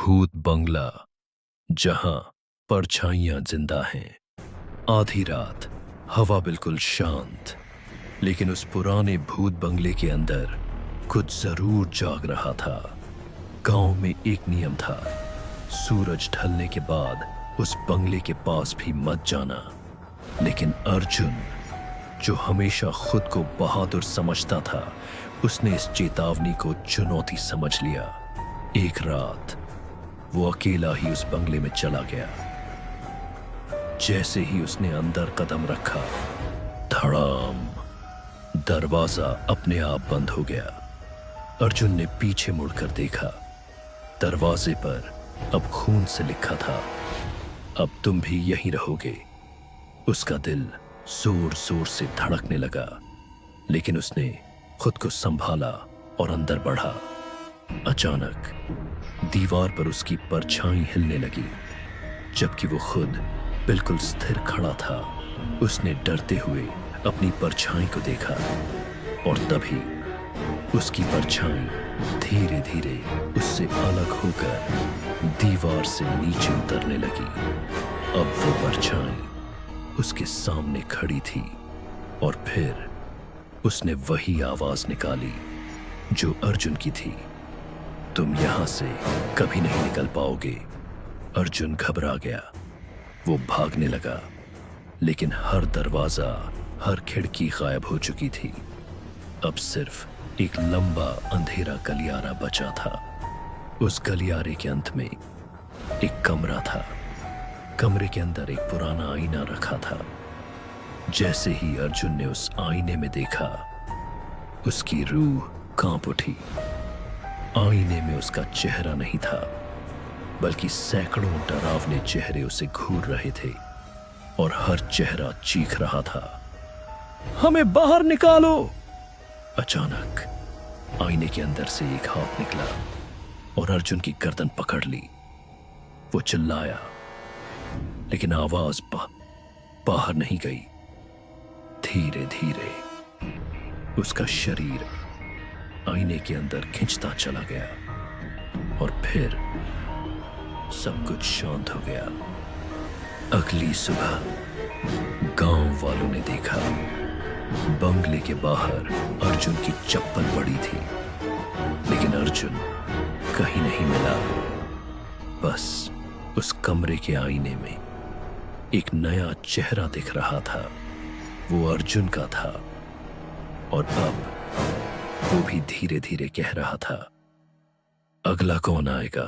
भूत बंगला जहां परछाइयां जिंदा हैं। आधी रात, हवा बिल्कुल शांत, लेकिन उस पुराने भूत बंगले के अंदर कुछ जरूर जाग रहा था। गांव में एक नियम था, सूरज ढलने के बाद उस बंगले के पास भी मत जाना। लेकिन अर्जुन, जो हमेशा खुद को बहादुर समझता था, उसने इस चेतावनी को चुनौती समझ लिया। एक रात वो अकेला ही उस बंगले में चला गया। जैसे ही उसने अंदर कदम रखा, धड़ाम, दरवाजा अपने आप बंद हो गया। अर्जुन ने पीछे मुड़कर देखा। दरवाजे पर अब खून से लिखा था, अब तुम भी यहीं रहोगे। उसका दिल जोर जोर से धड़कने लगा, लेकिन उसने खुद को संभाला और अंदर बढ़ा। अचानक दीवार पर उसकी परछाई हिलने लगी, जबकि वो खुद बिल्कुल स्थिर खड़ा था। उसने डरते हुए अपनी परछाई को देखा और तभी उसकी परछाई धीरे धीरे उससे अलग होकर दीवार से नीचे उतरने लगी। अब वो परछाई उसके सामने खड़ी थी और फिर उसने वही आवाज निकाली जो अर्जुन की थी, तुम यहां से कभी नहीं निकल पाओगे। अर्जुन घबरा गया। वो भागने लगा, लेकिन हर दरवाजा, हर खिड़की गायब हो चुकी थी। अब सिर्फ एक लंबा अंधेरा गलियारा बचा था। उस गलियारे के अंत में एक कमरा था। कमरे के अंदर एक पुराना आईना रखा था। जैसे ही अर्जुन ने उस आईने में देखा, उसकी रूह कांप उठी। आईने में उसका चेहरा नहीं था, बल्कि सैकड़ों डरावने चेहरे उसे घूर रहे थे और हर चेहरा चीख रहा था, हमें बाहर निकालो। अचानक आईने के अंदर से एक हाथ निकला और अर्जुन की गर्दन पकड़ ली। वो चिल्लाया, लेकिन आवाज बाहर नहीं गई। धीरे धीरे उसका शरीर आईने के अंदर खिंचता चला गया और फिर सब कुछ शांत हो गया। अगली सुबह गांव वालों ने देखा, बंगले के बाहर अर्जुन की चप्पल पड़ी थी, लेकिन अर्जुन कहीं नहीं मिला। बस उस कमरे के आईने में एक नया चेहरा दिख रहा था। वो अर्जुन का था और अब वो भी धीरे धीरे कह रहा था, अगला कौन आएगा।